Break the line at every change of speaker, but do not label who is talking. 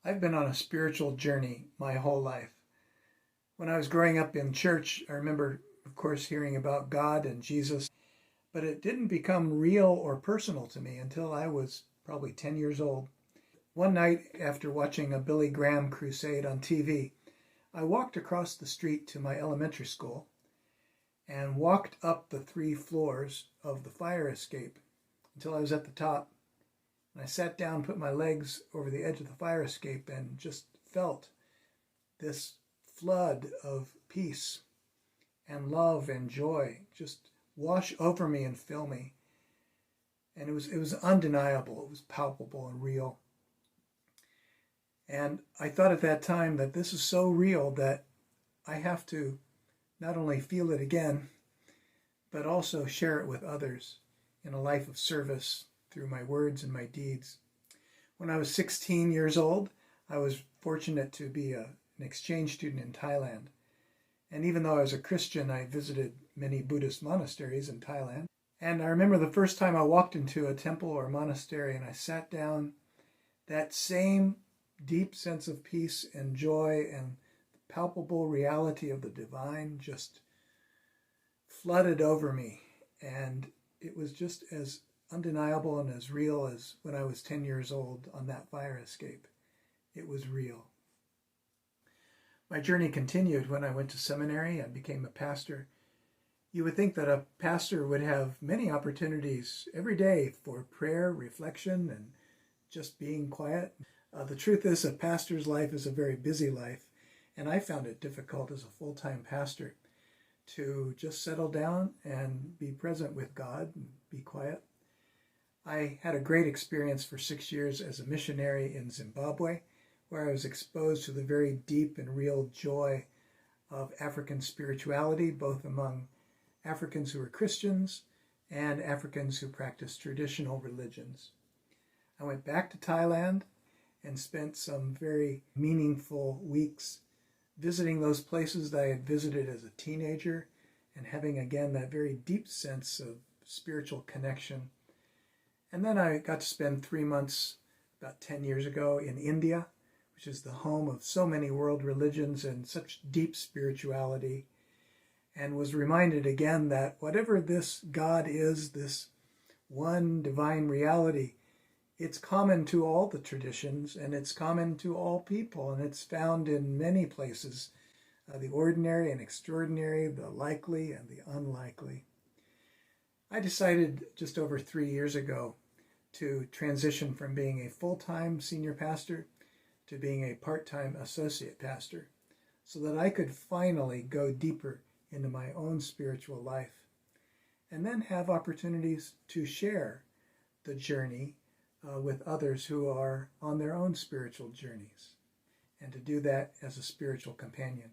I've been on a spiritual journey my whole life. When I was growing up in church, I remember, of course, hearing about God and Jesus, but it didn't become real or personal to me until I was probably 10 years old. One night, after watching a Billy Graham crusade on TV, I walked across the street to my elementary school and walked up the 3 floors of the fire escape until I was at the top. And I sat down, put my legs over the edge of the fire escape, and just felt this flood of peace and love and joy just wash over me and fill me. And it was undeniable. It was palpable and real. And I thought at that time that this is so real that I have to not only feel it again, but also share it with others in a life of service through my words and my deeds. When I was 16 years old, I was fortunate to be an exchange student in Thailand. And even though I was a Christian, I visited many Buddhist monasteries in Thailand. And I remember the first time I walked into a temple or monastery and I sat down, that same deep sense of peace and joy and palpable reality of the divine just flooded over me. And it was just as undeniable and as real as when I was 10 years old on that fire escape. It was real. My journey continued when I went to seminary and became a pastor. You would think that a pastor would have many opportunities every day for prayer, reflection, and just being quiet. The truth is, a pastor's life is a very busy life, and I found it difficult as a full-time pastor to just settle down and be present with God and be quiet. I had a great experience for 6 years as a missionary in Zimbabwe, where I was exposed to the very deep and real joy of African spirituality, both among Africans who were Christians and Africans who practiced traditional religions. I went back to Thailand and spent some very meaningful weeks visiting those places that I had visited as a teenager and having again that very deep sense of spiritual connection. And then I got to spend 3 months about 10 years ago in India, which is the home of so many world religions and such deep spirituality, and was reminded again that whatever this God is, this one divine reality, it's common to all the traditions and it's common to all people, and it's found in many places, the ordinary and extraordinary, the likely and the unlikely. I decided just over 3 years ago to transition from being a full-time senior pastor to being a part-time associate pastor so that I could finally go deeper into my own spiritual life and then have opportunities to share the journey with others who are on their own spiritual journeys, and to do that as a spiritual companion.